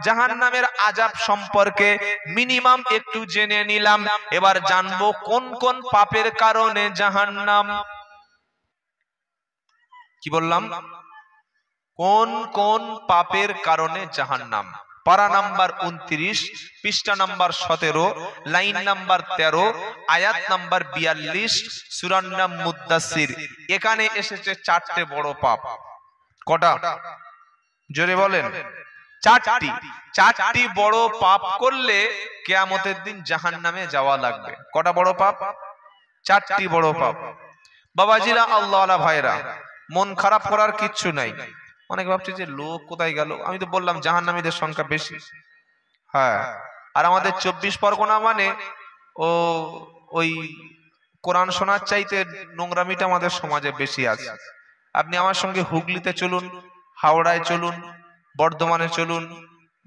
জাহান্নামের আযাব সম্পর্কে মিনিমাম একটু জেনে নিলাম। এবার জানবো কোন কোন পাপের কারণে জাহান্নাম। কি বললাম? কোন কোন পাপের কারণে জাহান্নাম। পারা নাম্বার 29, পৃষ্ঠা নাম্বার 17, লাইন নাম্বার 13, আয়াত নাম্বার 42, সূরার নাম মুদ্দাসসির। এখানে এসেছে চারটে বড় পাপ। কটা? জোরে বলেন। চারটি বড় পাপ করলে কিয়ামতের দিন জাহান্নামে যাওয়া লাগবে। কটা বড় পাপ? চারটি বড় পাপ। বাবাজিরা, আল্লাহওয়ালা ভাইরা, মন খারাপ করার কিচ্ছু নাই। অনেক ভাবছে যে লোক কোথায় গেল। আমি তো বললাম জাহান্নামীদের সংখ্যা বেশি। হ্যাঁ, আর আমাদের 24 পরগনা মানে ওই কোরআন শোনার চাইতে নোংরামিটা আমাদের সমাজে বেশি আছে। আপনি আমার সঙ্গে হুগলিতে চলুন, হাওড়ায় চলুন, বর্ধমানে চলুন,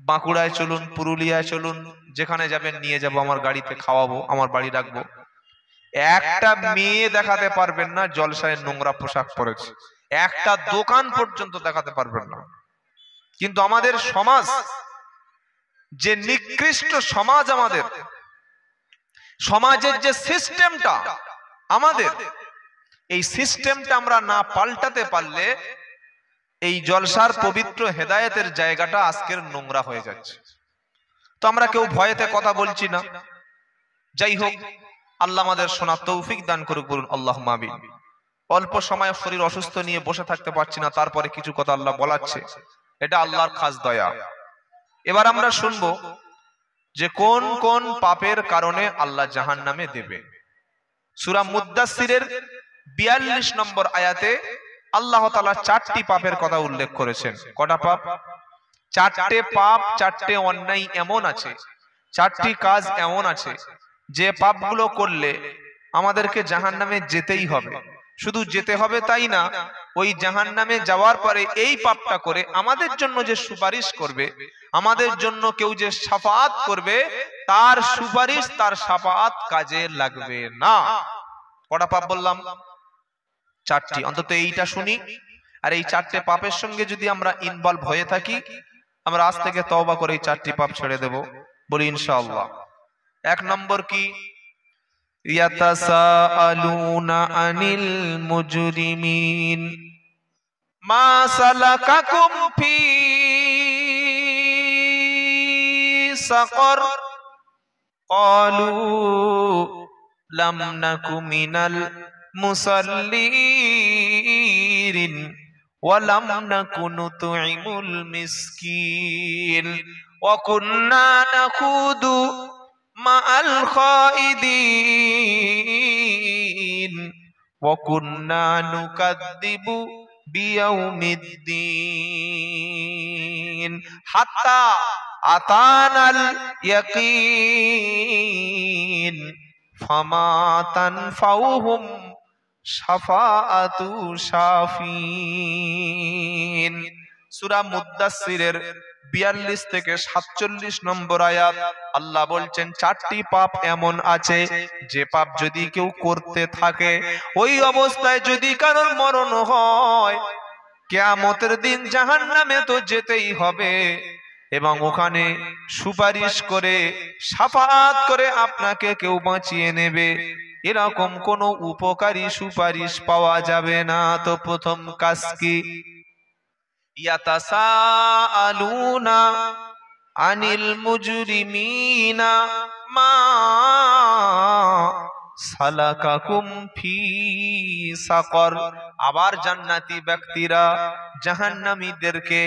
বাঁকুড়ায় চলুন, পুরুলিয়ায় চলুন, যেখানে যাবেন নিয়ে যাব, আমার গাড়িতে খাওয়াবো, আমার বাড়ি রাখবো। একটা মেয়ে দেখাতে পারবেন না জলসায় নোংরা পোশাক পরেছে। একটা দোকান পর্যন্ত দেখাতে পারবেন না। কিন্তু আমাদের সমাজ যে নিকৃষ্ট সমাজ, আমাদের সমাজের যে সিস্টেমটা, আমাদের এই সিস্টেমটা আমরা না পাল্টাতে পারলে এই জলসার পবিত্র হেদায়েতের জায়গাটা আজকের নোংরা হয়ে যাচ্ছে। তো আমরা কেউ ভয়েতে কথা বলছি না। যাই হোক, আল্লাহ আমাদের শোনার তৌফিক দান করুক, বলুন আল্লাহুম্মা আমিন। অল্প সময় শরীর অসুস্থ নিয়ে বসে থাকতে পারছি না, তারপরে কিছু কথা আল্লাহ বলাচ্ছে, এটা আল্লাহর খাস দয়া। এবার আমরা শুনবো যে কোন কোন পাপের কারণে আল্লাহ জাহান্নামে দেবে। সূরা মুদ্দাসসিরের 42 নম্বর আয়াতে আল্লাহ তাআলা চারটি পাপের কথা উল্লেখ করেছেন। কটা পাপ? চারটে পাপ, চারটে অন্যায় এমন আছে, চারটি কাজ এমন আছে যে পাপগুলো করলে আমাদেরকে জাহান্নামে যেতেই হবে। শুধু যেতে হবে তাই না, ওই জাহান্নামে যাওয়ার পরে এই পাপটা করে আমাদের জন্য যে সুপারিশ করবে, আমাদের জন্য কেউ যে শাফাআত করবে, তার সুপারিশ, তার শাফাআত কাজে লাগবে না। কটা পাপ বললাম? চারটি। অন্তত এইটা শুনি। আর এই চারটে পাপের সঙ্গে যদি আমরা ইনভলভ হয়ে থাকি, আমরা আজ থেকে তওবা করে এই চারটি পাপ ছেড়ে দেব, বলি ইনশাআল্লাহ। এক নম্বর কি? ইয়াতাসাআলুনা আনিল মুজরিমিন মা সালাকাকুম ফি সাকর ক্বালু লাম নাকু মিনাল মুসাল্লিন ওয়া লাম নাকু নুতঈমুল মিসকিন ওয়া কুন্না নাখুদু মা'আল খাইদিন ওয়া কুন্না নুকাদ্দিবু বিয়াউমিদ্দিন হাত্তা আতানাল ইয়াকিন ফামা তানফাউহুম শাফাআতু শাফিন। সূরা মুদ্দাসসিরের 42 থেকে 47 নম্বর আয়াত আল্লাহ বলছেন চারটি পাপ এমন আছে যে পাপ যদি কেউ করতে থাকে, ওই অবস্থায় যদি কারোর মরণ হয়, কিয়ামতের দিন জাহান্নামে তো যেতেই হবে, এবং ওখানে সুপারিশ করে, শাফাআত করে আপনাকে কেউ বাঁচিয়ে নেবে, এরকম কোনো উপকারী সুপারিশ পাওয়া যাবে না। তো প্রথম কাজ কি? ইয়াতাসাআলুনা আনিল মুজরিমিনা মা সালাকাকুম ফি সাকর। আবার জান্নাতি ব্যক্তিরা জাহান্নামীদেরকে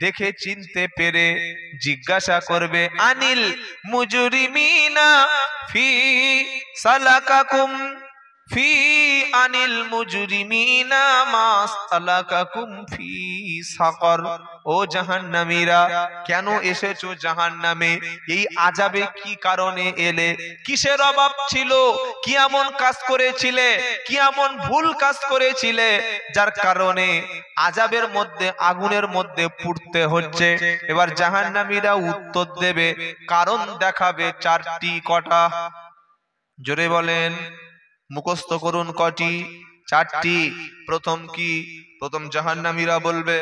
দেখে চিনতে পেরে জিজ্ঞাসা করবে, আনিল মুজরিমিনা ফি সালাকাকুম ফি আনিল মুজরিমিনা মা সালাকাকুম ফি সাকর। ও জাহান্নামীরা, কেন এসেছো জাহান্নামে? এই আযাবে কি কারণে এলে? কিসের অভাব ছিল? কি এমন কাজ করেছিলে, কি এমন ভুল কাজ করেছিলে যার কারণে আযাবের মধ্যে, আগুনের মধ্যে পুড়তে হচ্ছে? এবার জাহান্নামীরা উত্তর দেবে, কারণ দেখাবে চারটি। কটা? জোরে বলেন, মুখস্থ করুন। কটি? চারটি। প্রথম কি? প্রথম জাহান্নামীরা বলবে,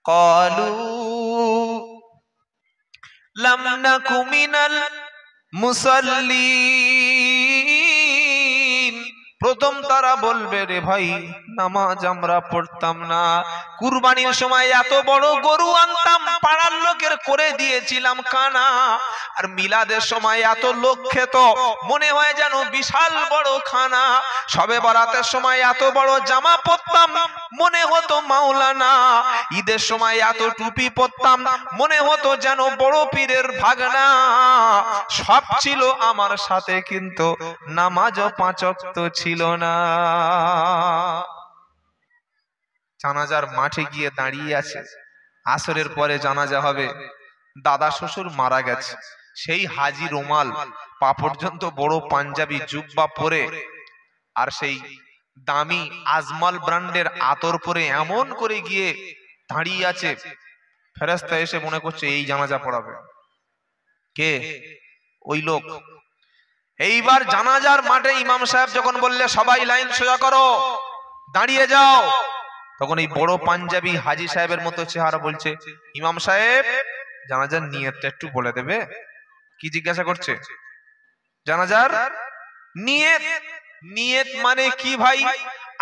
ক্বালু লাম নাকু মিনাল মুসাল্লিন। প্রথম তারা বলবে রে ভাই নামাজ আমরা পড়তাম না, কুরবানির সময় এত বড় গরু আনতাম পাড়ার লোকের করে দিয়েছিলাম কানা, আর মিলাদের সময় এত লোক খেত মনে হয় যেন বিশাল বড় খানা, সবে বরাতের সময় এত বড় জামা পরতাম মনে হতো মাওলানা, ঈদের সময় এত টুপি পরতাম মনে হতো যেন বড় পীরের ভাগনা, সব ছিল আমার সাথে কিন্তু নামাজও পাঁচ ওয়াক্ত ছিল না। জানাজার মাঠে গিয়ে দাঁড়িয়ে আছে, আসরের পরে জানাজা হবে, দাদা শ্বশুর মারা গেছে, সেই হাজি রুমাল পা পর্যন্ত বড় পাঞ্জাবি জুব্বা পরে আর সেই দামি আজমাল ব্র্যান্ডের আতর পরে এমন করে গিয়ে দাঁড়িয়ে আছে, ফেরেশতা এসে মনে করছে এই জানাজা পড়াবে। কে? ওই লোক। এইবার জানাজার মাঠে ইমাম সাহেব যখন বললে সবাই লাইন সোজা করো, দাঁড়িয়ে যাও, তখন এই বড় পাঞ্জাবি হাজি সাহেবের মতো চেহারা বলছে, ইমাম সাহেব জানাজার নিয়তটা একটু বলে দেবে। কি জিজ্ঞাসা করছে? জানাজার নিয়ত। নিয়ত মানে কি ভাই?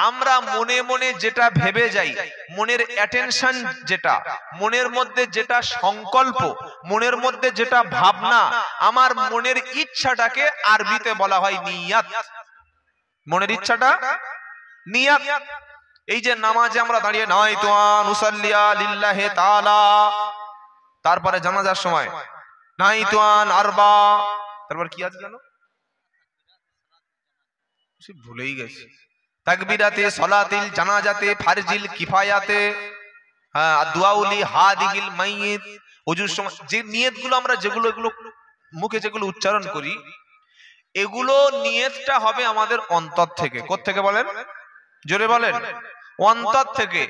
আমরা মনে মনে যেটা ভেবে যাই, মনের অ্যাটেনশন যেটা, মনের মধ্যে যেটা সংকল্প, মনের মধ্যে যেটা ভাবনা, আমার মনের ইচ্ছাটাকে আরবিতে বলা হয় নিয়াত। মনের ইচ্ছাটা নিয়াত। এই যে নামাজে আমরা দাঁড়িয়ে নাওয়াইতু আন উসাল্লিয়া লিল্লাহি তাআলা, তারপরে জানাজার সময় নাওয়াইতু আন আরবা, তারপর কি আছে জানো? সে ভুলেই গেছি। তাকবীরাতে সলাতিল জানাজাতে ফারজিল কিফায়াতে, দুআউলি হাদিগিল মাইয়িত। ওযুর সময় যে নিয়তগুলো আমরা এগুলো মুখে যেগুলো উচ্চারণ করি, এগুলো নিয়তটা হবে আমাদের অন্তর থেকে। কোথা থেকে বলেন? জোরে বলেন। অন্তর থেকে।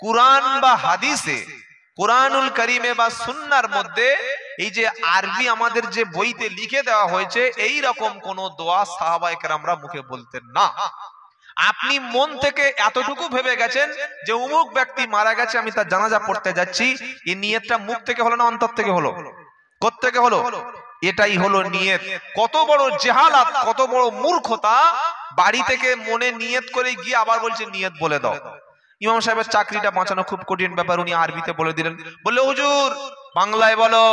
কুরআন বা হাদিসে, কুরআনুল কারীমে বা সুন্নাহর মধ্যে এই যে আরবি আমাদের যে বইতে লিখে দেওয়া হয়েছে, এই রকম কোন দোয়া সাহাবায়ে কেরামরা মুখে বলতেন না। আপনি মন থেকে এতটুকু ভেবে গেছেন যে অমুক ব্যক্তি মারা গেছে, আমি তার জানাজা পড়তে যাচ্ছি, এই নিয়তটা মুখ থেকে হলো না অন্তর থেকে হলো? কোথা থেকে হলো? এটাই হলো নিয়ত। কত বড় জাহালাত, কত বড় মূর্খতা! বাড়ি থেকে মনে নিয়ত করে গিয়ে আবার বলছে নিয়ত বলে দাও। ইমাম সাহেবের চাকরিটা বাঁচানো খুব কঠিন ব্যাপার, উনি আরবিতে বলে দিলেন, বললে হুজুর বাংলায় বলো।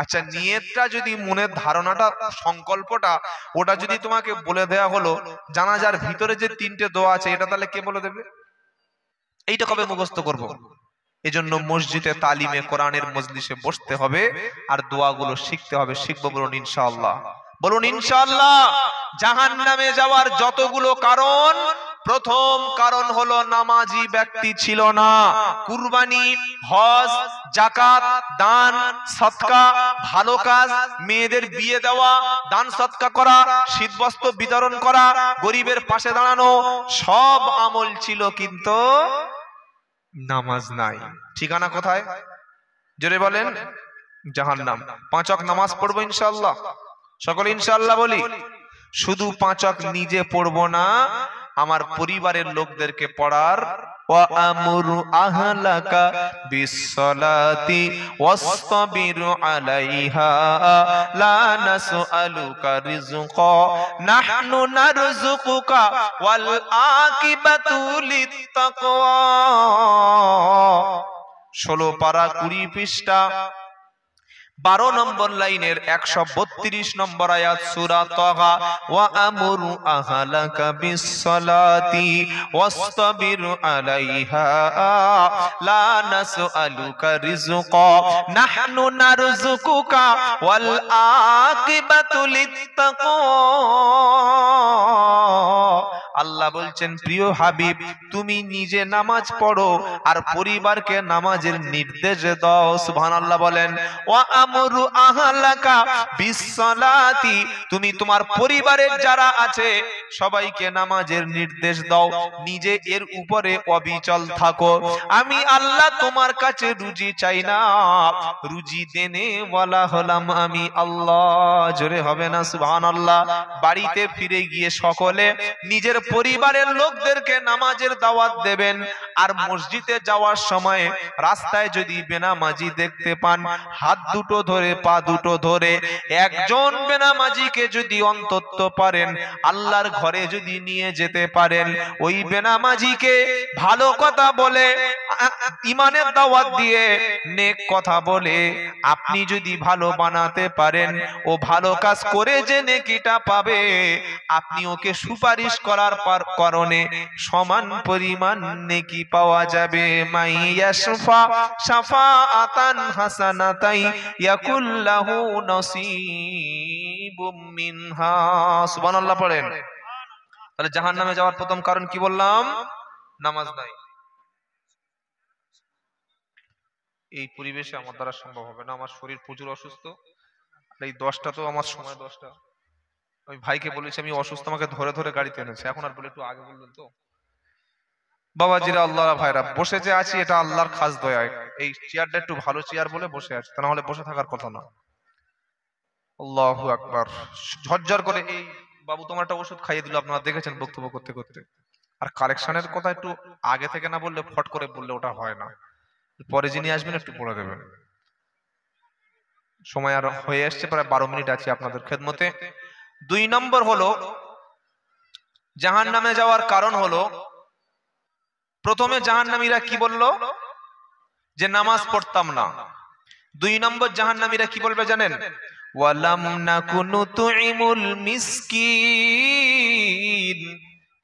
আচ্ছা, নিয়তটা যদি মনের ধারণাটা, সংকল্পটা, ওটা যদি তোমাকে বলে দেয়া হলো, জানাজার ভিতরে যে তিনটে দোয়া আছে এটা তাহলে কে বলে দেবে? এইটা কবে মুখস্থ করব? এজন্য মসজিদে তালিমে কোরআনের মজলিসে বসতে হবে আর দোয়াগুলো শিখতে হবে। শিখবো বলুন ইনশাআল্লাহ। বলুন ইনশাআল্লাহ। জাহান্নামে যাওয়ার যতগুলো কারণ, প্রথম কারণ হলো নামাজি ব্যক্তি ছিল না। কুরবানি, হজ, যাকাত, দান, সদকা, ভালো কাজ, মেয়েদের বিয়ে দেওয়া, দান সদকা করা, শীতবস্ত্র বিতরণ করা, গরিবের পাশে দাঁড়ানো, সব আমল ছিল, কিন্তু নামাজ নাই। ঠিকানা কোথায়? জোরে বলেন। জাহান্নাম। 5 ওয়াক্ত নামাজ পড়বো ইনশাআল্লাহ। সকলে ইনশাআল্লাহ বলি। শুধু 5 ওয়াক্ত নিজে পড়বো না, আমার পরিবারের লোকদেরকে পড়ার। ওয়া আমুরু আহলাকা বিসসালাতি ওয়াসতাবিরু আলাইহা লা নাসআলুকা রিজকা নাহনু নারযুকুকা ওয়াল আকিবাতু লিত্তাকওয়া। 16 পারা 20 পৃষ্ঠা 12 নম্বর লাইনের 132 নম্বর আয়াত সূরা তাহা। ওয়া আমুরু আহলাকা বিসসালাতি ওয়াসতাবিরু আলাইহা লা নাসআলুকা রিজকা নাহনু নারযুকুকা ওয়াল আকিবাতু লিত্তাকওয়া। আল্লাহ বলছেন, প্রিয় হাবিব তুমি নিজে নামাজ পড়ো আর পরিবারকে নামাজের নির্দেশ দাও। সুবহানাল্লাহ বলেন। ওয়া আমরু আহলাকা বিসসালাতি, তুমি তোমার পরিবারের যারা আছে সবাইকে নামাজের নির্দেশ দাও, নিজে এর উপরে অবিচল থাকো। আমি আল্লাহ তোমার কাছে রুজি চাই না, রুজি দেনে ওয়ালা হলাম আমি আল্লাহ। জোরে হবে না সুবহানাল্লাহ? বাড়িতে ফিরে গিয়ে সকলে নিজের পরিবারের লোকদেরকে নামাজের দাওয়াত দেবেন। আর মসজিদে যাওয়ার সময় রাস্তায় যদি বেনামাজি দেখতে পান, হাত দুটো ধরে পা দুটো ধরে একজন বেনামাজিকে যদি অন্তত পারেন আল্লাহর ঘরে যদি নিয়ে যেতে পারেন, ওই বেনামাজিকে ভালো কথা বলে, ইমানের দাওয়াত দিয়ে, নেক কথা বলে আপনি যদি ভালো বানাতে পারেন, ও ভালো কাজ করে যে নেকিটা পাবে, আপনি ওকে সুপারিশ করার কারণে সমান পরিমাণ নেকি পাওয়া যাবে। মাইয়াশফা শাফাআতান হাসানাতাই ইয়াকুল্লাহু নসিবুম মিনহা। সুবহানাল্লাহ পড়েন। তাহলে জাহান্নামে যাওয়ার প্রথম কারণ কি বললাম? নামাজ নাই। এই পরিবেশে আমার দ্বারা সম্ভব হবে না, আমার শরীর প্রচুর অসুস্থ। এই 10টা তো আমার সময় 10টা, আমি ভাইকে বলেছি আমি অসুস্থ, আমাকে ধরে ধরে গাড়িতে এনেছে। এখন আর বলে একটু আগে বললেন তো বাবাজিরা, আল্লাহ ভাইরা, বসে যে আছি এটা আল্লাহর খাস দয়া। এই চেয়ারটা একটু ভালো চেয়ার বলে বসে আছি, তা না হলে বসে থাকার কথা না। আল্লাহু আকবার। ঝরঝর করে এই বাবু তোমার একটা ওষুধ খাইয়ে দিল, আপনারা দেখেছেন বক্তব্য করতে করতে। আর কালেকশনের কথা একটু আগে থেকে না বললে, ফট করে বললে ওটা হয় না। পরে যিনি আসবেন একটু পড়ে দেবেন। সময় আর হয়ে আসছে, প্রায় 12 মিনিট আছে আপনাদের খেদমতে। 2 নম্বর হলো জাহান্নামে যাওয়ার কারণ হলো, প্রথমে জাহান্নামীরা কি বলল? যে নামাজ পড়তাম না। 2 নম্বর জাহান্নামীরা কি বলবে জানেন? ওয়ালাম নাকুনু তুইমুল মিসকিন।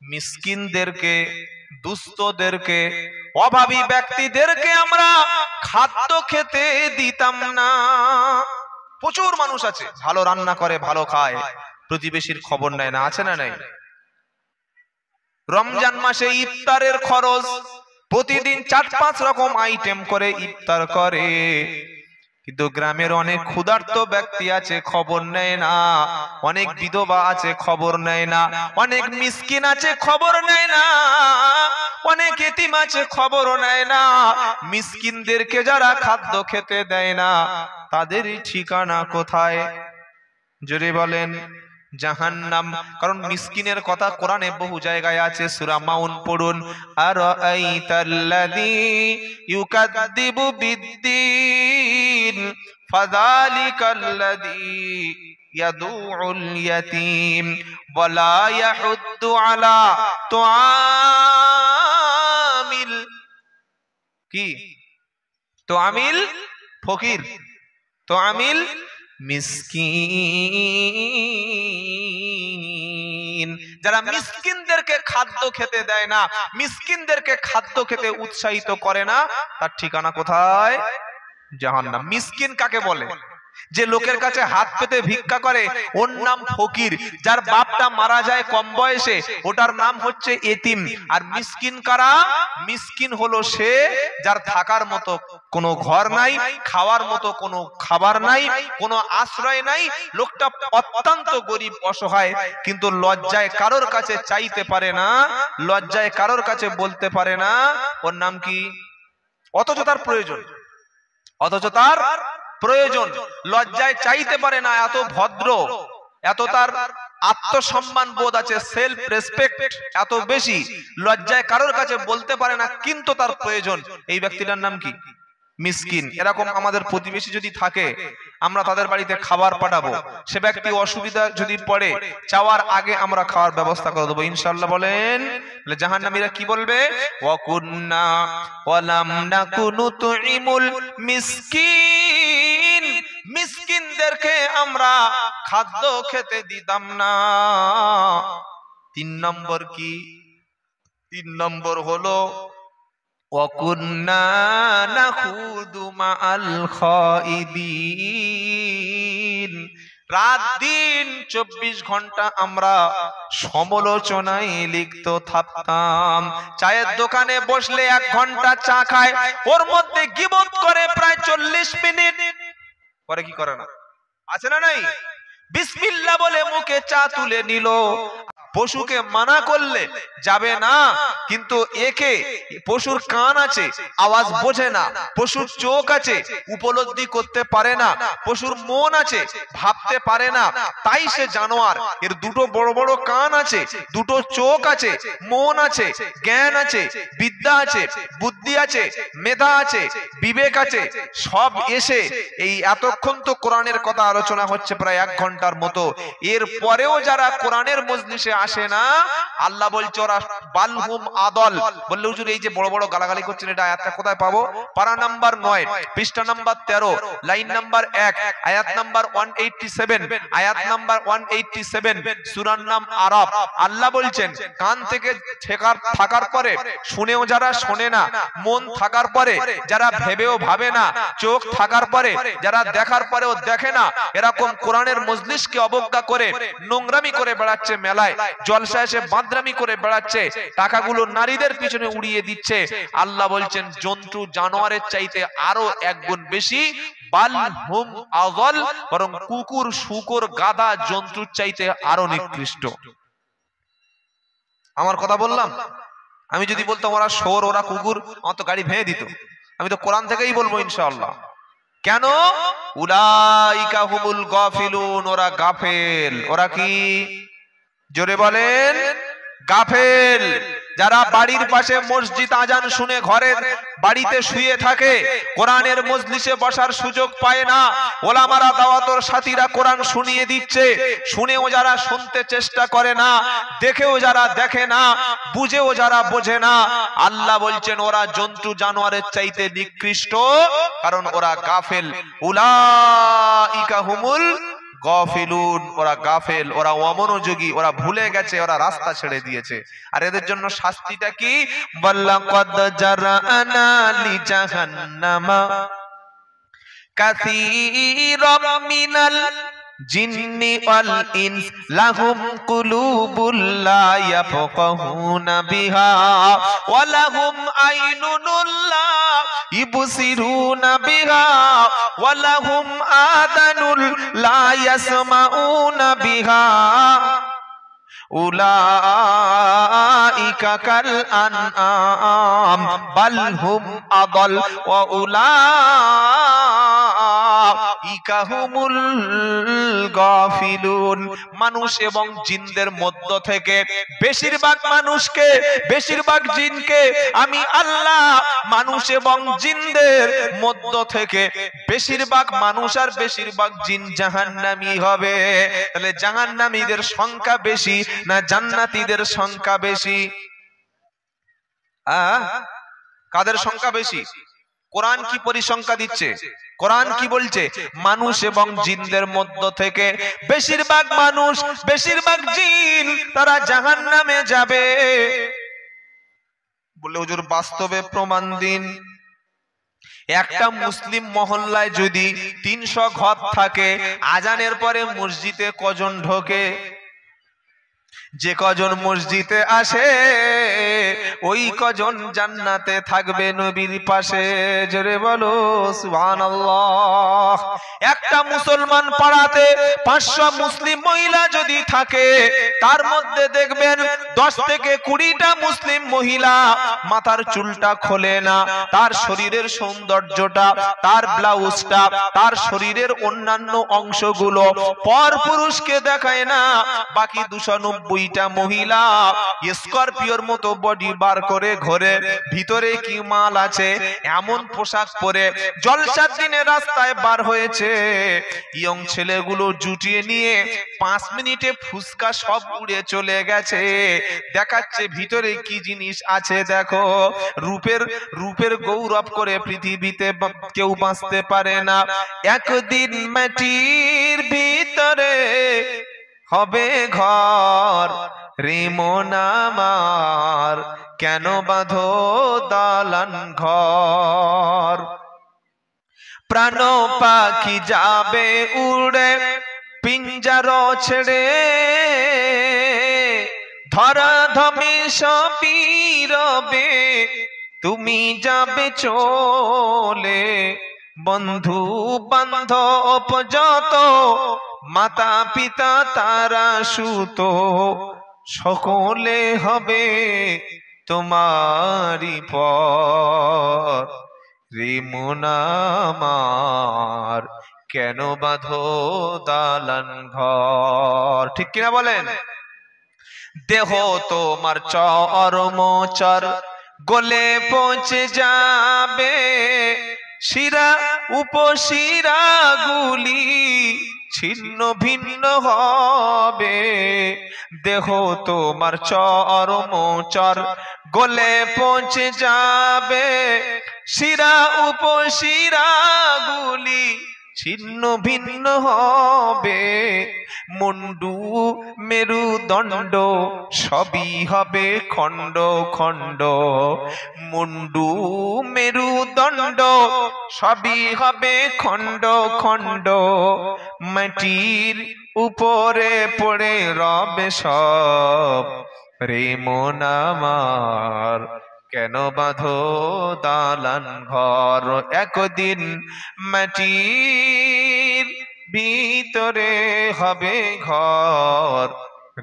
মিসকিনদেরকে, দুস্থদেরকে, অভাবী ব্যক্তিদেরকে আমরা খাদ্য খেতে দিতাম না। প্রচুর মানুষ আছে ভালো রান্না করে, ভালো খায়, প্রতিবেশীর খবর নেয় না, আছে না নাই? রমজান মাসে ইফতারের খরচ প্রতিদিন 4-5 রকম আইটেম করে ইফতার করে, কিন্তু গ্রামের অনেক ক্ষুধার্ত ব্যক্তি আছে, খবর নেয় না। অনেক বিধবা আছে, খবর নেয় না। অনেক মিসকিন আছে, খবর নেয় না। অনেক এতিম আছে, খবর নেয় না। মিসকিনদেরকে যারা খাদ্য খেতে দেয় না, তাদের ঠিকানা কোথায়? জোরে বলেন। জাহান্নাম। কারণ মিসকিনের কথা কোরআনে বহু জায়গায় আছে। সূরা মাউন পড়ুন, আরাআইতাল্লাযী ইউকাযযিবু বিদ্দীন ফাযালিকাল্লাযী ইয়াদুউল ইয়াতীম ওয়ালা ইয়াহুদ্দু আলা তুআমিল কি? তুআমিল ফকির, তুআমিল মিসকিন। যারা মিসকিনদেরকে খাদ্য খেতে দেয় না, মিসকিনদেরকে খাদ্য খেতে উৎসাহিত করে না, তার ঠিকানা কোথায়? জাহান্নাম। মিসকিন কাকে বলে? যে লোকের কাছে হাত পেতে ভিক্ষা করে, ওর নাম ফকির। যার বাপটা মারা যায় কম বয়সে, ওটার নাম হচ্ছে এতিম। আর মিসকিন কারা? মিসকিন হলো সে যার থাকার মতো কোনো ঘর নাই, খাওয়ার মতো কোনো খাবার নাই, কোনো আশ্রয় নাই। লোকটা অত্যন্ত গরিব, অসহায়, কিন্তু লজ্জায় কারোর কাছে চাইতে পারে না, লজ্জায় কারোর কাছে বলতে পারে না ওর নাম কি। অথচ তার প্রয়োজন, অথচ তার প্রয়োজন, লজ্জায় চাইতে পারে না। এত ভদ্র, এত তার আত্মসম্মান বোধ আছে, সেলফ রেসপেক্ট এত বেশি, লজ্জায় কারোর কাছে বলতে পারে না, কিন্তু তার প্রয়োজন। এই ব্যক্তিটার নাম কি? মিসকিন। এরকম আমাদের প্রতিবেশী যদি থাকে, আমরা তাদের বাড়িতে খাবার পাঠাবো, সে ব্যক্তি অসুবিধা যদি পড়ে, চাওয়ার আগে আমরা খাওয়ার ব্যবস্থা করে দেবো ইনশাআল্লাহ। বলেন। জাহান্নামীরা কি বলবে? ওয়াকুন্না ওয়ালাম নাকুনু তুইমুল মিসকিন। মিসকিনদেরকে আমরা খাদ্য খেতে দিতাম না। 3 নম্বর কি? 3 নম্বর হলো ওয়াকুন্না নাখুদু মাআল খাইদিন। রাত দিন 24 ঘন্টা আমরা সমালোচনায় লিপ্ত থাকতাম। চায়ের দোকানে বসলে 1 ঘন্টা চা খায়, ওর মধ্যে গীবত করে প্রায় 40 মিনিট। পরে কি করে না? আছে না নাই? বিসমিল্লাহ বলে মুখে চা তুলে নিল, পশুকে মানা করলে যাবে না, কিন্তু একে পশুর কান আছে, আওয়াজ বোঝে না, পশুর চোখ আছে, উপলব্ধি করতে পারে না, পশুর মন আছে, ভাবতে পারে না, তাই সে জানোয়ার। এর দুটো বড় বড় কান আছে, দুটো চোখ আছে, মন আছে, জ্ঞান আছে, বিদ্যা আছে, বুদ্ধি আছে, মেধা আছে, বিবেক আছে, সব এসে এই এতক্ষণ তো কোরআনের কথা আলোচনা হচ্ছে প্রায় 1 ঘন্টার মতো, এর পরেও যারা কোরআনের মজলিসে আসে না, আল্লাহ বলছে ওরা বালহুম আদল। বললে হুজুর এই যে বড় বড় গালাগালি করছেন, এটা আয়াতটা কোথায় পাবো? পারা নাম্বার 9, পৃষ্ঠা নাম্বার 13, লাইন নাম্বার 1, আয়াত নাম্বার 187, আয়াত নাম্বার 187, সূরার নাম আরাফ। আল্লাহ বলছেন কান থেকে থাকার পরে শুনেও যারা শোনে না, মন থাকার পরে যারা ভেবেও ভাবে না, চোখ থাকার পরে যারা দেখার পরেও দেখে না, এরকম কোরআনের মজলিসকে অবজ্ঞা করে নোংরামি করে বেড়াচ্ছে, মেলায় জলসা এসে বাদরামি করে বেড়াচ্ছে, টাকাগুলো নারীদের পিছনে উড়িয়ে দিচ্ছে। আল্লাহ বলছেন জন্তু জানোয়ারের চাইতে আরো 1 গুণ বেশি, বালহুম আযল, বরং কুকুর শূকর গাধা জন্তুর চাইতে আরো নিকৃষ্ট। আমার কথা বললাম? আমি যদি বলতাম ওরা শোর, ওরা কুকুর, আমার তো গাড়ি ভেঙে দিত। আমি তো কোরআন থেকেই বলবো ইনশাআল্লাহ। কেন? উলাইকা হুমুল গাফিলুন, ওরা গাফেল। ওরা কি? জোরে বলেন। গাফেল। যারা বাড়ির পাশে মসজিদ আজান শুনে ঘরের বাড়িতে শুয়ে থাকে, কোরআনের মজলিসে বসার সুযোগ পায় না, ওলামারা দাওয়াতর সাথীরা কোরআন শুনিয়ে দিচ্ছে, শুনেও যারা শুনতে চেষ্টা করে না, দেখেও যারা দেখে না, বুঝেও যারা বোঝে না, আল্লাহ বলছেন ওরা জন্তু জানোয়ারের চাইতে নিকৃষ্ট, কারণ ওরা গাফেল। উলাইকা হুমুল গাফিলুন, ওরা গাফেল, ওরা অমনোযোগী, ওরা ভুলে গেছে, ওরা রাস্তা ছেড়ে দিয়েছে। আর এদের জন্য শাস্তিটা কি? ওয়ালাকাদ জারানা লিজাহান্নামা কাসীরাম মিনাল জিন্নি ওয়াল ইনস লাহুম কুলুবুল লা ইয়াফকাহুনা বিহা ওয়া লাহুম আইনুন লা ইবসিরুনা বিহা ওয়া লাহুম আযানুল লা ইয়াসমাউনা বিহা উলাইকা কাল আনআম বাল হুম আদাল ওয়া উলাইকা হুমুল গাফিলুন। মানুষ এবং জিনদের মধ্য থেকে বেশিরভাগ মানুষকে, বেশিরভাগ জিনকে আমি আল্লাহ মানুষ এবং জিনদের মধ্য থেকে বেশিরভাগ মানুষ আর বেশিরভাগ জিন জাহান্নামী হবে। তাহলে জাহান্নামীদের সংখ্যা বেশি না জান্নাতীদের সংখ্যা বেশি? কাদের সংখ্যা বেশি? কোরআন কি পরিসংখ্যা দিচ্ছে? কোরআন কি বলছে? মানুষ এবং জিনদের মধ্য থেকে বেশিরভাগ মানুষ, বেশিরভাগ জিন তারা জাহান্নামে যাবে। বলে হুজুর বাস্তবে প্রমাণ দিন। একটা মুসলিম মহল্লায় যদি 300 ঘর থাকে, আজানের পরে মসজিদে কজন ঢোকে? যে কজন মসজিদে আসে ওই কজন জান্নাতে থাকবে নবীর পাশে। জোরে বলো সুবহানাল্লাহ। একটা মুসলমান পাড়াতে 500 মুসলিম মহিলা যদি থাকে, তার মধ্যে দেখবেন 10 থেকে 20টা মুসলিম মহিলা মাথার চুলটা খোলে না, তার শরীরের সৌন্দর্যটা, তার ব্লাউজটা, তার শরীরের অন্যান্য অংশগুলো পর পুরুষকে দেখায় না। বাকি 290টা মহিলা স্করপিওর মতো বডি বার করে ঘরে, ভিতরে কি মাল আছে এমন পোশাক পরে জলসার দিনে রাস্তায় বার হয়েছে। ইয়ং ছেলেগুলো জুটিয়ে নিয়ে 5 মিনিটে ফুসকা সব উড়ে চলে গেছে, দেখাচ্ছে ভিতরে কি জিনিস আছে দেখো। রূপের গৌরব করে পৃথিবীতে কেউ বাঁচতে পারে না। একদিন মাটির ভিতরে হবে ঘর, রে মন আমার কেন বাঁধো দালান ঘর। প্রাণ পাখি যাবে উড়ে পিঞ্জার ছেড়ে, ধরা ধমে সবই রবে তুমি যাবে চলে। বন্ধু বান্ধব যত, মাতা পিতা তারা সুতো, সকলে হবে তোমারই পর। রে মন আমার কেন বাঁধো দালান ঘর? ঠিক কিনা বলেন? দেহ তোমার চরমচর গলে পৌঁছে যাবে, শিরা উপশিরা গুলি ছিন্ন ভিন্ন হবে। দেহ তোমার চরমচর গলে পৌঁছে যাবে, শিরা উপশিরা গুলি ছিন্ন ভিন্ন হবে। মুন্ডু মেরুদণ্ড সবই হবে খণ্ড খণ্ড, মুন্ডু মেরুদণ্ড সবই হবে খণ্ড খণ্ড। মাটির উপরে পড়ে রবে সব, রে মন আমার কেন বাঁধো দালান ঘর? একদিন মাটির ভিতরে হবে ঘর,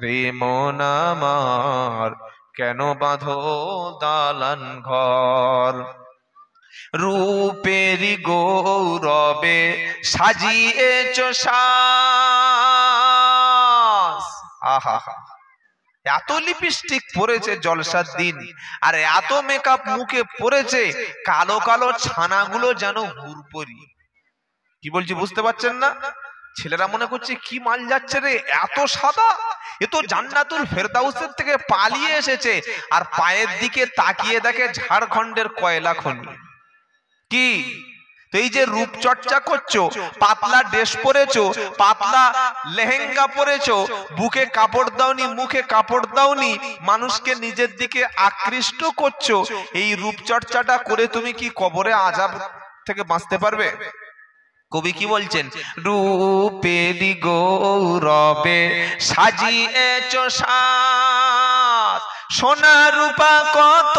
রে মন আমার কেন বাঁধো দালান ঘর? রূপেরি গৌরবে সাজিয়েছ সাজ। আহা, এত লিপস্টিক পরেছে জলসার দিন, আর এত মেকআপ মুখে পরেছে, কালো কালো ছানাগুলো যেন হুরপরি। কি বলছি বুঝতে পারছেন না? ছেলেরা মনে করছে কি মাল যাচ্ছে রে, এত সাদা, এ তো জান্নাতুল ফেরদাউসের থেকে পালিয়ে এসেছে। আর পায়ের দিকে তাকিয়ে দেখে ঝাড়খণ্ডের কয়লা খনি। কি তো এই যে রূপচর্চা করছো, পাতলা ড্রেস পরেছো, পাতলা লেহেঙ্গা পরেছো, বুকে কাপড় দাওনি, মুখে কাপড় দাওনি, মানুষকে নিজের দিকে আকৃষ্ট করছো, এই রূপচর্চাটা করে তুমি কি কবরে আযাব থেকে বাঁচতে পারবে? কবি কি বলছেন? রূপেরি গৌরবে সাজিয়েছ সাজ, সোনা রূপা কত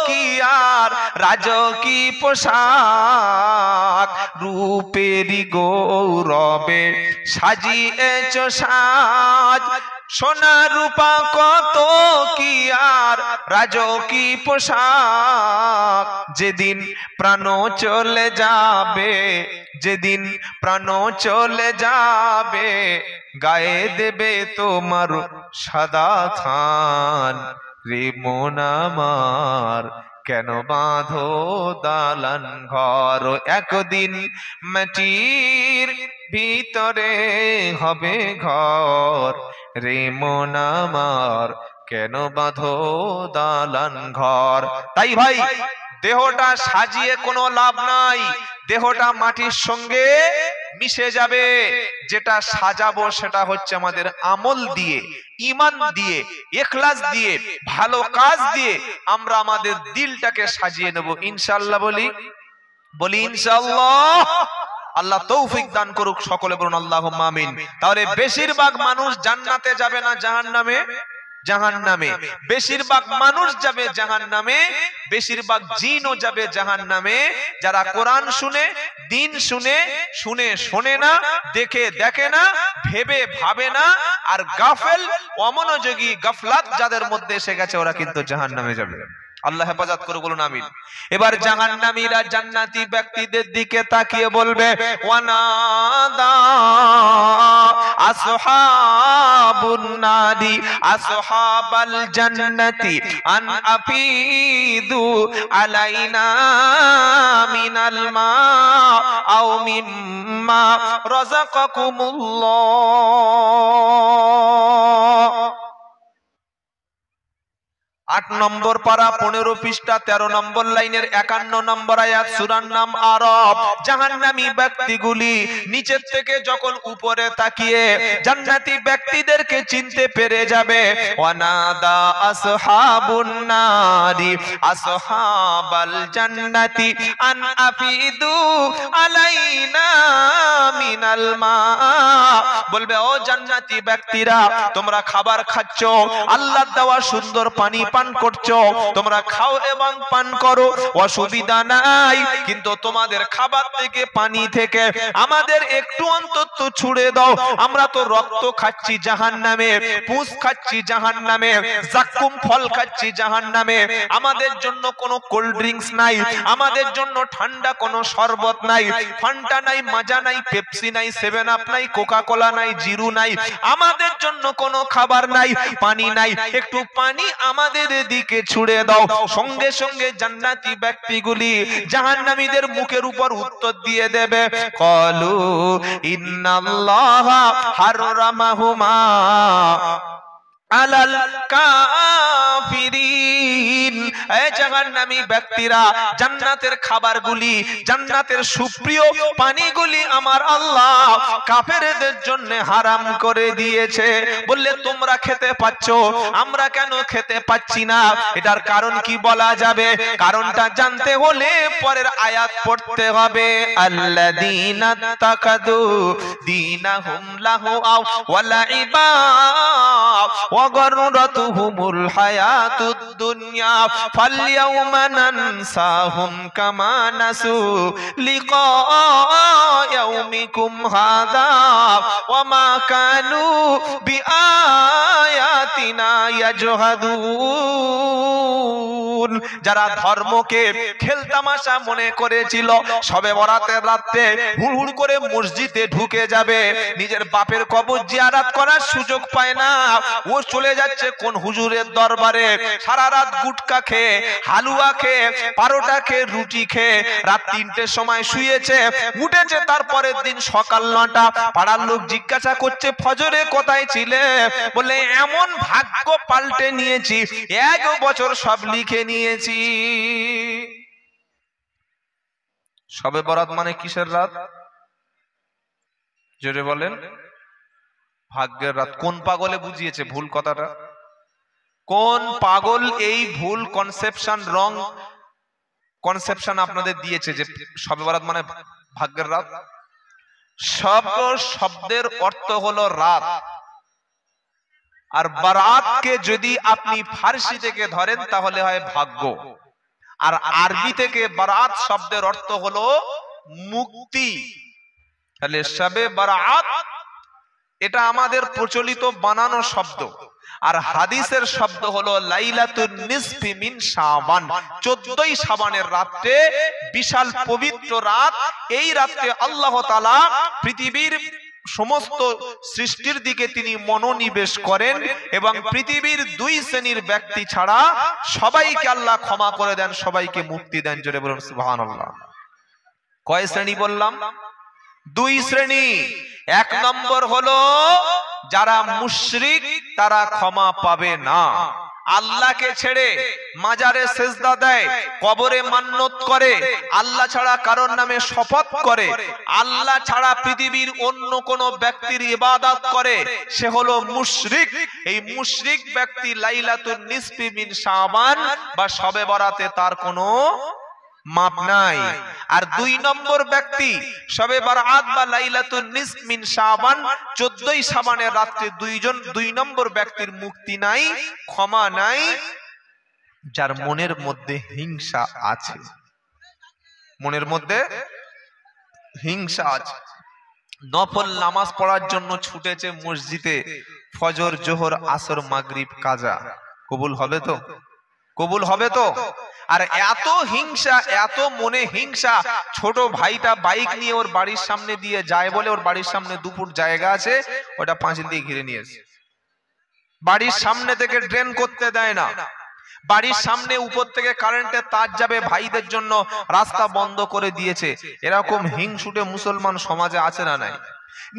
কি আর রাজকী পোশাক। রূপেরি গৌরবে সাজিয়েছ সাজ, সোনা রূপা কত কি আর রাজকী পোশাক। যেদিন প্রাণ চলে যাবে, যেদিন প্রাণ চলে যাবে, গায়ে দেবে তোমার সাদা থান, রে মন আমার কেন বাঁধো দালান ঘর? একদিন মাটির ভিতরে হবে ঘর, রে মন আমার কেন বাঁধো দালান ঘর? তাই ভাই, দেহটা সাজিয়ে কোনো লাভ নাই, দেহটা মাটির সঙ্গে মিশে যাবে। যেটা সাজাবো সেটা হচ্ছে আমাদের আমল দিয়ে, ঈমান দিয়ে, ইখলাস দিয়ে, ভালো কাজ দিয়ে আমরা আমাদের দিলটাকে সাজিয়ে নেব ইনশাআল্লাহ। বলি ইনশাআল্লাহ। আল্লাহ তৌফিক দান করুক, সকলে বলুন আল্লাহুম্মা আমিন। তাহলে বেশিরভাগ মানুষ জান্নাতে যাবে না জাহান্নামে? জাহান্নামে। বেশিরভাগ মানুষ যাবে জাহান্নামে, বেশিরভাগ জিনও যাবে জাহান্নামে। যারা কোরআন শুনে, দিন শুনে, শোনে না, দেখে না, ভেবে ভাবে না, আর গাফেল অমনোযোগী গাফলাত যাদের মধ্যে এসে গেছে, ওরা কিন্তু জাহান্নামে যাবে। আল্লাহ হেফাজত করে বলুন আমিন। এবার জাহান্নামীরা জান্নাতি ব্যক্তিদের দিকে তাকিয়ে বলবে, ওয়ানাদা আসহাবুন নারি আসহাবাল জান্নাতি আন আফিদু আলাইনা মিনাল মা আও মিম্মা রাযাকাকুমুল্লাহ। 8 নম্বর পারা 15 পৃষ্ঠা 13 নম্বর লাইনের 51 নম্বর আয়াত, সূরার নাম আরাফ। জাহান্নামী ব্যক্তিগুলি নিচের থেকে যখন উপরে তাকিয়ে জান্নাতি ব্যক্তিদেরকে চিনতে পেরে যাবে, ওয়ানাদা আসহাবুন নারি আসহাবাল জান্নাতি আন আফিদু আলাইনা মিনাল মিনাল মা, বলবে ও জান্নাতি ব্যক্তিরা তোমরা খাবার খাচ্ছ, আল্লাহর দেওয়া সুন্দর পানি পান করছো, তোমরা খাও এবং পান করো, অসুবিধা নাই, কিন্তু তোমাদের খাবার থেকে পানি থেকে আমাদের একটু অন্তত ছুড়ে দাও। আমরা তো রক্ত খাচ্ছি জাহান্নামে, পুষ খাচ্ছি জাহান্নামে, জাক্কুম ফল খাচ্ছি জাহান্নামে, আমাদের জন্য কোনো কোল্ড ড্রিঙ্কস নাই, আমাদের জন্য ঠান্ডা কোনো শরবত নাই, ফান্টা নাই, মাজা নাই, পেপসি নাই, সেভেন আপ নাই, কোকা কোলা নাই, জিরু নাই, আমাদের জন্য কোনো খাবার নাই, পানি নাই, একটু পানি আমাদের দিকে ছুড়ে দাও। সঙ্গে সঙ্গে জান্নাতি ব্যক্তিগুলি জাহান্নামীদের মুখের উপর উত্তর দিয়ে দেবে, ক্বালু ইন্নাল্লাহা হাররামাহুমা আলাল কাফিরিন। এই জাহান্নামী ব্যক্তিরা জান্নাতের খাবারগুলি, জান্নাতের সুপ্রিয় পানিগুলি আমার আল্লাহ কাফেরদের জন্য হারাম করে দিয়েছে। বললে তোমরা খেতে পাচ্ছ, আমরা কেন খেতে পাচ্ছি না? এটার কারণ কি বলা যাবে? কারণটা জানতে হলে পরের আয়াত পড়তে হবে। আল্লাযীনা তাকাদু দীনাহুম লাহুআ ওয়া লাইবা ওয়াগররাতুহুমুল হায়াতুদ দুনিয়া ফালইয়াউমা নানসাহুম কামা নাসু লিকা ইয়াউমিকুম হাযা ওয়ামা কানু বিআয়াতিনা ইয়াজহাদুন। যারা ধর্মকে খেলতামাশা মনে করেছিল, শবে বরাতের রাতে হুড়হুড় করে মসজিদে ঢুকে যাবে, নিজের বাপের কবর জিয়ারত করার সুযোগ পায় না, ও চলে যাচ্ছে কোন হুজুরের দরবারে, সারা রাত গুটকা খেয়ে, হালুয়া খেয়ে, পারোটা খেয়ে, রুটি খেয়ে রাত ৩টের সময় শুয়েছে, উঠেছে তারপরের দিন সকাল ৯টা। পাড়ার লোক জিজ্ঞাসা করছে ফজরে কোথায় ছিলে? বলে এমন ভাগ্য পাল্টে নিয়েছি, ১ বছর সব লিখে নিয়েছি। শবে বরাত মানে কিসের রাত? জোরে বলেন। ভাগ্যের রাত। কোন পাগলে বুঝিয়েছে ভুল কথাটা? কোন পাগল এই ভুল কনসেপশন, রং কনসেপশন আপনাদের দিয়েছে যে শবে বরাত মানে ভাগ্যের রাত? সব শব্দের অর্থ হলো রাত, আর বারাতকে যদি আপনি ফার্সি থেকে ধরেন তাহলে হয় ভাগ্য, আর আরবি থেকে বারাত শব্দের অর্থ হলো মুক্তি। তাহলে শবে বরাত এটা আমাদের প্রচলিত বানানো শব্দ, আর হাদিসের শব্দ হলো লাইলাতুন নিসফি মিন শাবান, 14ই শাবানের রাতে, বিশাল পবিত্র রাত। এই রাতে আল্লাহ তাআলা পৃথিবীর সমস্ত সৃষ্টির দিকে তিনি মনোনিবেশ করেন এবং পৃথিবীর 2 শ্রেণীর ব্যক্তি ছাড়া সবাইকে আল্লাহ ক্ষমা করে দেন, সবাইকে মুক্তি দেন। জোরে বলুন সুবহানাল্লাহ। কয় শ্রেণী বললাম? 2 শ্রেণী। 1 নম্বর হলো যারা মুশরিক, তারা ক্ষমা পাবে না। আল্লাহকে ছেড়ে মাজারে সেজদা দেয়, কবরে মান্নত করে, আল্লাহ ছাড়া কারোর নামে শপথ করে, আল্লাহ ছাড়া পৃথিবীর অন্য কোন ব্যক্তির ইবাদত করে, সে হলো মুশরিক। এই মুশরিক ব্যক্তি লাইলাতুন নিসফি মিন শাবান বা শবে বরাতে তার কোনো মাপ নাই। আর 2 নম্বর ব্যক্তি শবে বরাত বা লাইলাতুন নিসফ মিন শাবান, 14ই শাবানের রাতে 2 নম্বর ব্যক্তির মুক্তি নাই, ক্ষমা নাই, যার মনের মধ্যে হিংসা আছে। মনের মধ্যে হিংসা আছে। নফল নামাজ পড়ার জন্য ছুটেছে মসজিদে, ফজর, জোহর, আসর, মাগরিব, কাজা। কবুল হবে তো? কবুল হবে তো? আর এত হিংসা, এত মনে হিংসা, ছোট ভাইটা বাইক নিয়ে ওর বাড়ির সামনে দিয়ে যায় বলে ওর বাড়ির সামনে 2 ফুট জায়গা আছে, ওটা পাঁচিল দিয়ে ঘিরে নিয়েছে। বাড়ির সামনে থেকে ড্রেন করতে দেয় না, বাড়ির সামনে উপর থেকে কারেন্টের তার যাবে, ভাইদের জন্য রাস্তা বন্ধ করে দিয়েছে। এরকম হিংসুটে মুসলমান সমাজে আছে না নাই?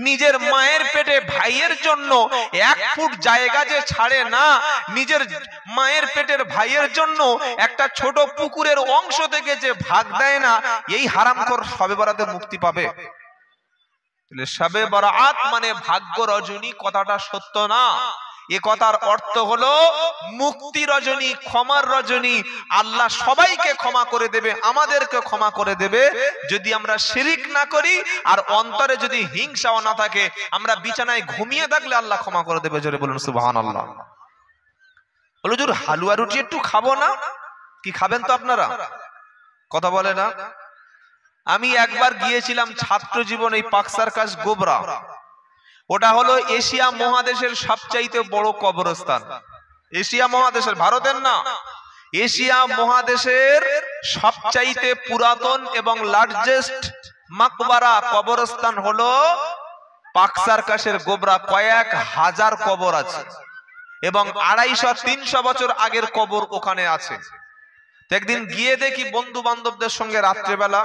নিজের মায়ের পেটে ভাইয়ের জন্য 1 ফুট জায়গা যে ছাড়ে না, নিজের মায়ের পেটের ভাইয়ের জন্য একটা ছোট পুকুরের অংশ থেকে যে ভাগ দেয় না, এই হারামখোর শবে বরাতে মুক্তি পাবে? শবে বরাত মানে ভাগ্য রজনী, কথাটা সত্য না। এ কথার অর্থ হলো মুক্তি রজনী, ক্ষমার রজনী। আল্লাহ সবাইকে ক্ষমা করে দেবে, আমাদেরকে ক্ষমা করে দেবে যদি আমরা শিরিক না করি আর অন্তরে যদি হিংসাও না থাকে। আমরা বিছানায় ঘুমিয়ে থাকলে আল্লাহ ক্ষমা করে দেবে। জোরে বলুন সুবহানাল্লাহ। বলো হুজুর হালুয়া রুটি একটু খাবো না, কি খাবেন তো আপনারা? কথা বলে না। আমি একবার গিয়েছিলাম ছাত্র জীবন এই পাক সার্কাস গোবরা। ওটা হলো এশিয়া মহাদেশের সবচাইতে বড় কবরস্থান। এশিয়া মহাদেশের, ভারতের না, এশিয়া মহাদেশের সবচাইতে পুরাতন এবং লার্জেস্ট মাকবারা কবরস্থান হলো পাক সার্কাসের গোবরা। কয়েক হাজার কবর আছে এবং 250-300 বছর আগের কবর ওখানে আছে। একদিন গিয়ে দেখি বন্ধু বান্ধবদের সঙ্গে রাত্রেবেলা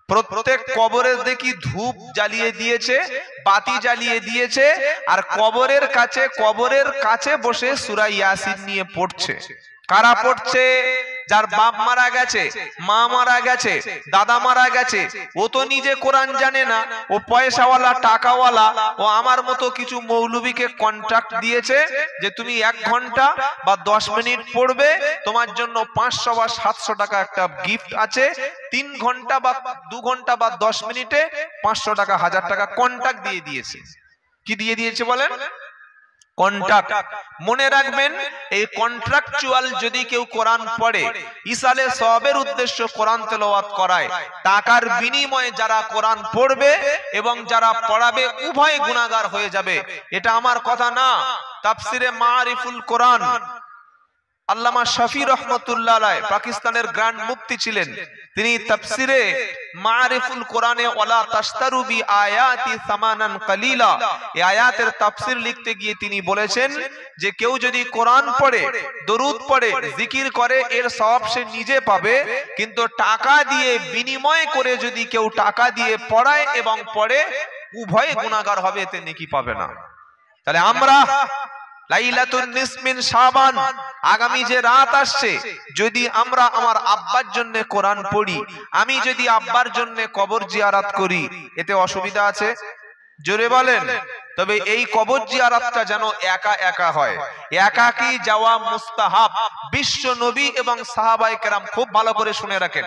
প্রত্যেক কবরে দেখি ধূপ জ্বালিয়ে দিয়েছে, বাতি জ্বালিয়ে দিয়েছে, আর কবরের কাছে বসে সূরা ইয়াসিন নিয়ে পড়ছে। কারা পড়ছে? যার বাপ মারা গেছে, মা মারা গেছে, দাদা মারা গেছে। ও তো নিজে কোরআন জানে না, ও পয়সাওয়ালা টাকাওয়ালা, ও আমার মতো কিছু মৌলবীকে কন্ট্রাক্ট দিয়েছে যে তুমি 1 ঘন্টা বা 10 মিনিট পড়বে, তোমার জন্য 500 বা 700 টাকা একটা গিফট আছে। 3 ঘন্টা বা 2 ঘন্টা বা 10 মিনিটে 500 টাকা 1000 টাকা কন্ট্রাক্ট দিয়ে দিয়েছে। কি দিয়ে দিয়েছে বলেন? কন্ট্রাক্ট। মনে রাখবেন, এই কন্ট্রাকচুয়াল যদি কেউ কোরআন পড়ে, ইসালে সওয়াবের উদ্দেশ্য কোরআন তেলাওয়াত করায়, টাকার বিনিময়ে যারা কোরআন পড়বে এবং যারা পড়াবে উভয় গুনাহগার হয়ে যাবে। এটা আমার কথা না, তাফসিরে মারিফুল কোরআন আল্লামা শফি রহমতুল্লাহ আলাইহি, পাকিস্তানের গ্র্যান্ড মুফতি ছিলেন, তিনি তাফসিরে মারিফুল কোরআনে ওয়ালা তাশতারু বি আয়াতি সামানান কালিলা, এই আয়াতের তাফসির লিখতে গিয়ে তিনি বলেছেন যে কেউ যদি কোরআন পড়ে, দরুদ পড়ে, জিকির করে, এর সওয়াব সে নিজে পাবে, কিন্তু টাকা দিয়ে বিনিময় করে যদি কেউ টাকা দিয়ে পড়ায় এবং পড়ে, উভয় গুনাহগার হবে, এতে নেকি পাবে না। তাহলে আমরা লাইলাতুন নিসফ মিন শাবান, আগামী যে রাত আসছে, যদি আমরা আমার আব্বার জন্য কোরআন পড়ি, আমি যদি আব্বার জন্য কবর জিয়ারত করি, এতে অসুবিধা আছে? জোরে বলেন। তবে এই কবর জিয়ারতটা যেন একা একা হয়, একাকী যাওয়া মুস্তাহাব। বিশ্ব নবী এবং সাহাবায়ে কেরাম, খুব ভালো করে শুনে রাখেন,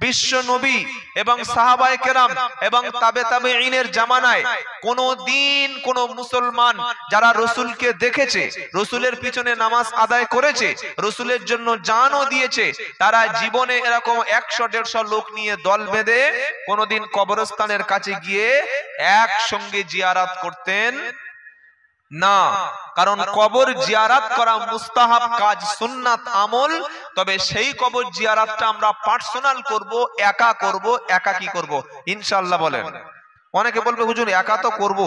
বিশ্ব নবী এবং সাহাবায়ে কেরাম এবং তাবেঈনের জামানায় কোনদিন কোন মুসলমান যারা রাসূলকে দেখেছে, রাসূলের পিছনে নামাজ আদায় করেছে, রাসূলের জন্য জানও দিয়েছে, তারা জীবনে এরকম 100-150 লোক নিয়ে দল বেঁধে কোনদিন কবরস্থানের কাছে গিয়ে একসঙ্গে জিয়ারত করতেন না। কারণ কবর জিয়ারত করা মুস্তাহাব কাজ, সুন্নাত আমল। তবে সেই কবর জিয়ারতটা আমরা পার্সোনাল করব, একা করব, একাকী করব ইনশাআল্লাহ। বলেন। অনেকে বলবে হুজুর একা তো করব,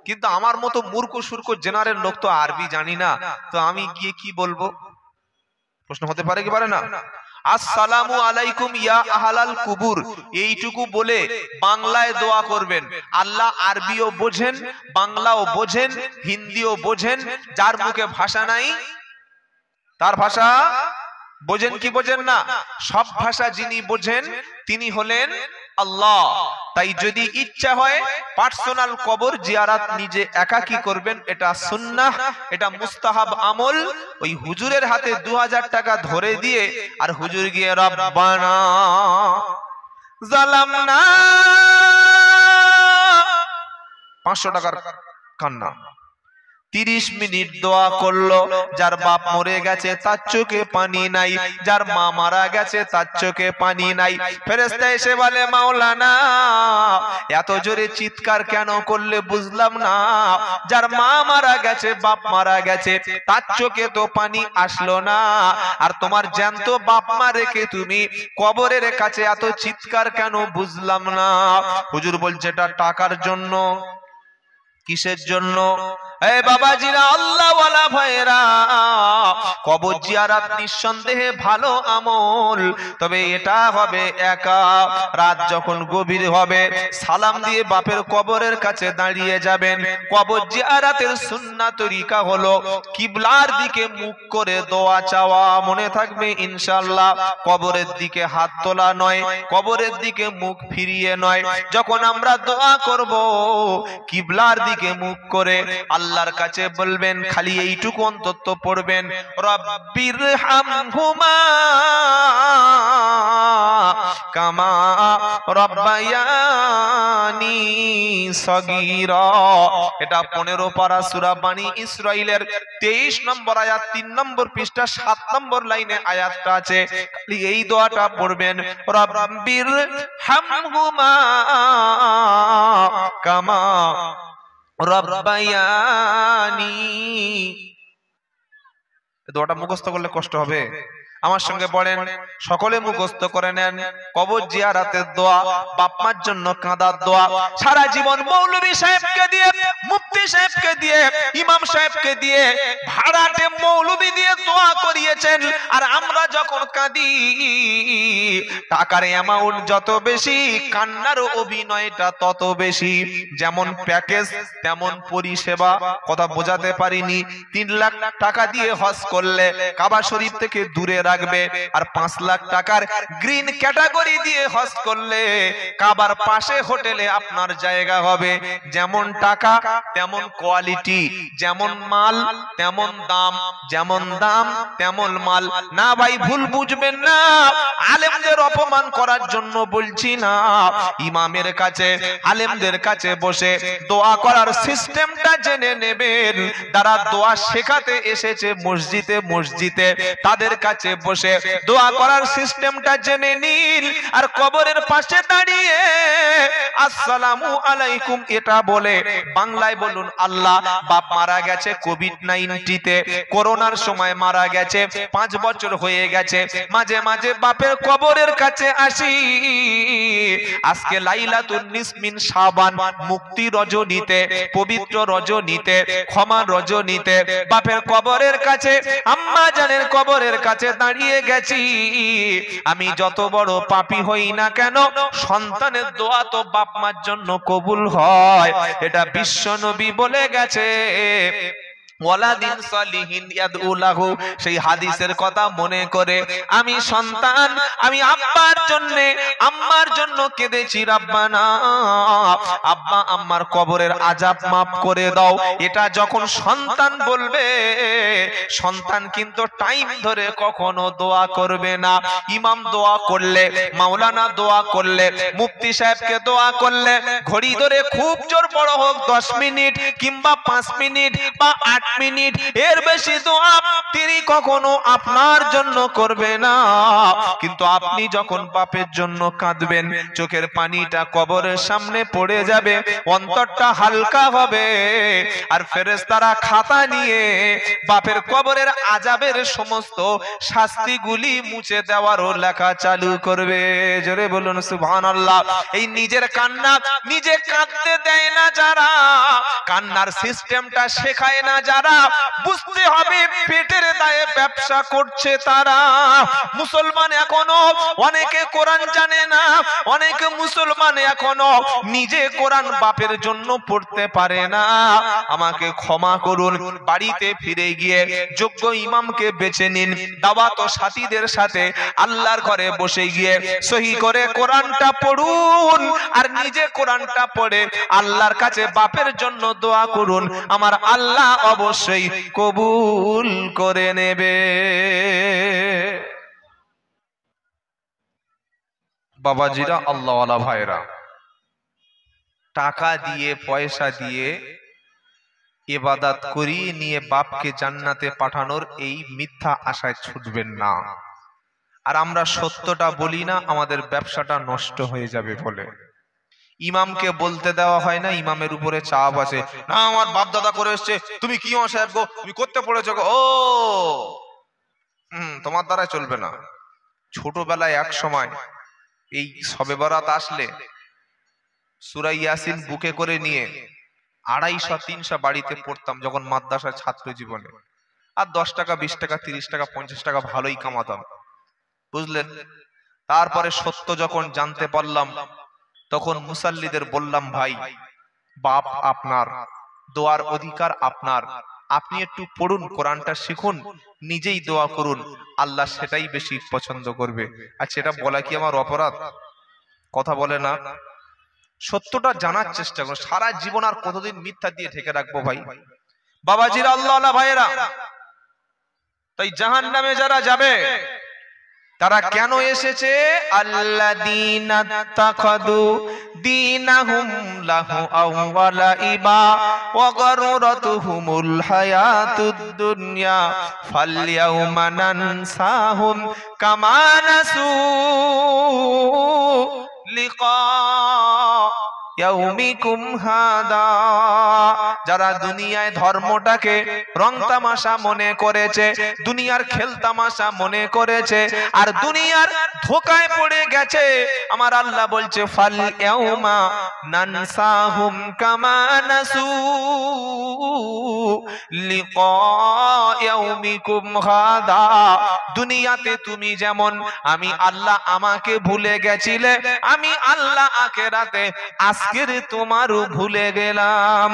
কিন্তু আমার মতো মূর্খ সুর্খ জেনারেল লোক তো আরবি জানি না, তো আমি গিয়ে কি বলবো? প্রশ্ন হতে পারে কি পারে না? আসসালামু আলাইকুম ইয়া আহলাল কুবুর, এইটুকু বলে বাংলায় দোয়া করবেন। আল্লাহ আরবিও বোঝেন, বাংলাও বোঝেন, হিন্দিও বোঝেন। যার মুখে ভাষা নাই তার ভাষা বোঝেন কি বোঝেন না? সব ভাষা যিনি বোঝেন তিনি হলেন আল্লাহ। তাই যদি ইচ্ছা হয় পার্সোনাল কবর জিয়ারত নিজে একাকী করবেন, এটা সুন্নাহ, এটা মুস্তাহাব আমল। ওই হুজুরের হাতে 2000 টাকা ধরে দিয়ে আর হুজুর গিয়ে রব্বানা জালামনা 500 টাকার কান্না, 30 মিনিট দোয়া করলো। যার বাপ মরে গেছে তার চোখে পানি নাই, যার মা মারা গেছে তার চোখে পানি নাই। ফেরেশতা এসে বলে মাওলানা এত জোরে চিৎকার কেন করলে বুঝলাম না, যার মা মারা গেছে, বাপ মারা গেছে, তার চোখে তো পানি আসলো না, আর তোমার জ্যান্ত বাপ মা রেখে তুমি কবরের কাছে এত চিৎকার কেন বুঝলাম না। হুজুর বলছে এটা টাকার জন্য। কিসের জন্য? এই বাবাজিরা, আল্লাহ ওয়ালা ভাইরা, কবর জিয়ারত নিঃসন্দেহে ভালো আমল, তবে এটা হবে একা। রাত যখন গভীর হবে সালাম দিয়ে বাপের কবরের কাছে দাঁড়িয়ে যাবেন। কবর জিয়ারতের সুন্নাত তরিকা হলো কিবলার দিকে মুখ করে দোয়া চাওয়া। মনে থাকবে ইনশাআল্লাহ, কবরের দিকে হাত তোলা নয়, কবরের দিকে মুখ ফিরিয়ে নয়। যখন আমরা দোয়া করব কিবলার দিকে মুখ করে, আল্লাহ আল্লাহর কাছে বলবেন, খালি এইটুকু অন্তত পড়বেন, রব্বিরহামহুমা কামা রব্বায়ানি সগীরা। এটা 15 পারা সূরা বানী ইসরাইলের 23 নম্বর আয়াত, 3 নম্বর পৃষ্ঠা 7 নম্বর লাইনে আয়াতটা আছে। খালি এই দোয়াটা পড়বেন, রব্বিরহামহুমা কামা রব্বায়ানি। দোয়াটা মুখস্থ করলে কষ্ট হবে, আমার সঙ্গে পড়েন, সকলে মুখস্থ করে নেন। কবর জিয়ারাতের দোয়া, বাপ মার জন্য কাঁদার দোয়া। সারা জীবন মৌলভী সাহেবকে দিয়ে, মুফতি সাহেবকে দিয়ে, ইমাম সাহেবকে দিয়ে, ভাড়াটে মৌলভী দিয়ে দোয়া করিয়েছেন। আর আমরা যখন কাঁদি, টাকার অ্যামাউন্ট যত বেশি, কান্নার অভিনয়টা তত বেশি। যেমন প্যাকেজ তেমন পরিষেবা। কথা বোঝাতে পারিনি? 3 লাখ টাকা দিয়ে হজ করলে কাবা শরীফ থেকে দূরে রাখবে, আর 5 লাখ টাকার গ্রিন ক্যাটাগরি দিয়ে হজ করলে কাবার পাশে হোটেলে আপনার জায়গা হবে। যেমন টাকা তেমন কোয়ালিটি, যেমন মাল তেমন দাম, যেমন দাম তেমন মাল। না ভাই, ভুল বুঝবেন না, আলেমদের অপমান করার জন্য বলছি না। ইমামের কাছে, আলেমদের কাছে বসে দোয়া করার সিস্টেমটা জেনে নেবেন। তারা দোয়া শেখাতে এসেছে মসজিদে মসজিদে, তাদের কাছে বসে দোয়া করার সিস্টেমটা জেনে নিন। আর কবরের পাশে দাঁড়িয়ে আসসালামু আলাইকুম এটা বলে বাংলায় বলুন, আল্লাহ, বাপ মারা গেছে কোভিড-19 করোনার সময় মারা গেছে, 5 বছর হয়ে গেছে। মাঝে মাঝে বাপের কবরের কাছে আসি। আজকে লাইলাতুন নিসমিন শাবান, মুক্তি রজনীতে, পবিত্র রজনীতে, ক্ষমা রজনীতে বাপের কবরের কাছে, আম্মা জানের কবরের কাছে দাঁড়িয়ে গেছি। আমি যত বড় পাপী হই না কেন, সন্তানের দোয়া তো বাপ মার জন্য কবুল হয়, এটা বিশ্ব নবী বলে গেছে। ওয়ালাদিন সালিহিন ইয়াদউ লাহু, সেই হাদিসের কথা মনে করে আমি সন্তান, আমি আব্বার জন্য আম্মার জন্য কেঁদেছি, রব্বানা আব্বা আম্মার কবরের আযাব মাফ করে দাও। এটা যখন সন্তান বলবে, সন্তান কিন্তু টাইম ধরে কখনো দোয়া করবে না। ইমাম দোয়া করলে, মাওলানা দোয়া করলে, মুফতি সাহেবকে দোয়া করলে, ঘড়ি ধরে খুব জোর বড় হোক 10 মিনিট কিংবা 5 মিনিট বা 8 মিনিট, এর বেশি দোয়া তিনি কখনো আপনার জন্য করবে না। কিন্তু আপনি যখন বাপের জন্য কাঁদবেন, চোখের পানিটা কবরের সামনে পড়ে যাবে, অন্তরটা হালকা হবে, আর ফেরেশতারা খাতা নিয়ে বাপের কবরের আযাবের সমস্ত শাস্তিগুলি মুছে দেওয়ারও লেখা চালু করবে। জোরে বলুন সুবহানাল্লাহ। এই নিজের কান্না নিজে কাঁদতে দেয় না যারা, কান্নার সিস্টেমটা শেখায় না যারা, বুঝতে হবে পেটের দায়ে ব্যবসা করছে তারা। মুসলমান এখনো অনেকে কোরআন জানে না, অনেকে মুসলমান এখনো নিজে কোরআন বাপের জন্য পড়তে পারে না। আমাকে ক্ষমা করুন, বাড়িতে ফিরে গিয়ে যোগ্য ইমামকে বেছে নিন, দাওয়াত ও সাথীদের সাথে আল্লাহর ঘরে বসে গিয়ে সহি করে কোরআনটা পড়ুন, আর নিজে কোরআনটা পড়ে আল্লাহর কাছে বাপের জন্য দোয়া করুন। আমার আল্লাহ অবশ্যই কবুল করে নেবে। বাবাজিরা, আল্লাহওয়ালা ভাইরা, টাকা দিয়ে পয়সা দিয়ে ইবাদত করিয়ে নিয়ে বাপকে জান্নাতে পাঠানোর এই মিথ্যা আশায় ছুটবেন না। আর আমরা সত্যটা বলি না, আমাদের ব্যবসাটা নষ্ট হয়ে যাবে বলে। ইমামকে বলতে দেওয়া হয় না, ইমামের উপরে চাপ আছে, না আমার বাপ দাদা করে এসছে, তুমি কি সাহেব গো, তুমি করতে পড়েছো গো, ও তোমার দ্বারা চলবে না। ছোটবেলায় এক সময় এই শবে বরাত আসলে সূরা ইয়াসিন বুকে করে নিয়ে 250-300 বাড়িতে পড়তাম যখন মাদ্রাসার ছাত্র জীবনে। আর 10 টাকা 20 টাকা 30 টাকা 50 টাকা ভালোই কামাতাম, বুঝলেন। তারপরে সত্য যখন জানতে পারলাম, তখন মুসাল্লিদের বললাম, ভাই, বাপ আপনার, দোয়ার অধিকার আপনার, আপনি একটু পড়ুন, কোরআনটা শিখুন, নিজেই দোয়া করুন, আল্লাহ সেটাই বেশি পছন্দ করবে। আর সেটা বলা কি আমার অপরাধ? কথা বলে না। সত্যটা জানার চেষ্টা করুন। সারা জীবন আর কতদিন মিথ্যা দিয়ে ঢেকে রাখবো ভাই? বাবাজিরা, আল্লাহ ভাইয়েরা, তাই জাহান্নামে যারা যাবে তারা কেন এসেছে? আল্লাযীনা তাখাযু দীনাহুম লাহওয়ান ওয়া লাইবা ওয়া গাররাতুহুমুল হায়াতুদ দুনিয়া ফালইয়াউমা নানসাহুম কামা নাসু লিকা ইয়াউমিকুম হাদা। যারা দুনিয়ায় ধর্মটাকে রং তামাশা মনে করেছে, দুনিয়ার খেল তামাশা মনে করেছে, আর দুনিয়ার ধোকায় পড়ে গেছে, আমার আল্লাহ বলছে ফাল ইয়াউমা নানসাহুম কামা নাসু লিকা ইয়াউমিকুম হাদা। দুনিয়াতে তুমি যেমন আমি আল্লাহ আমাকে ভুলে গেছিলে, আমি আল্লাহ আখিরাতে আজকের তোমারও ভুলে গেলাম।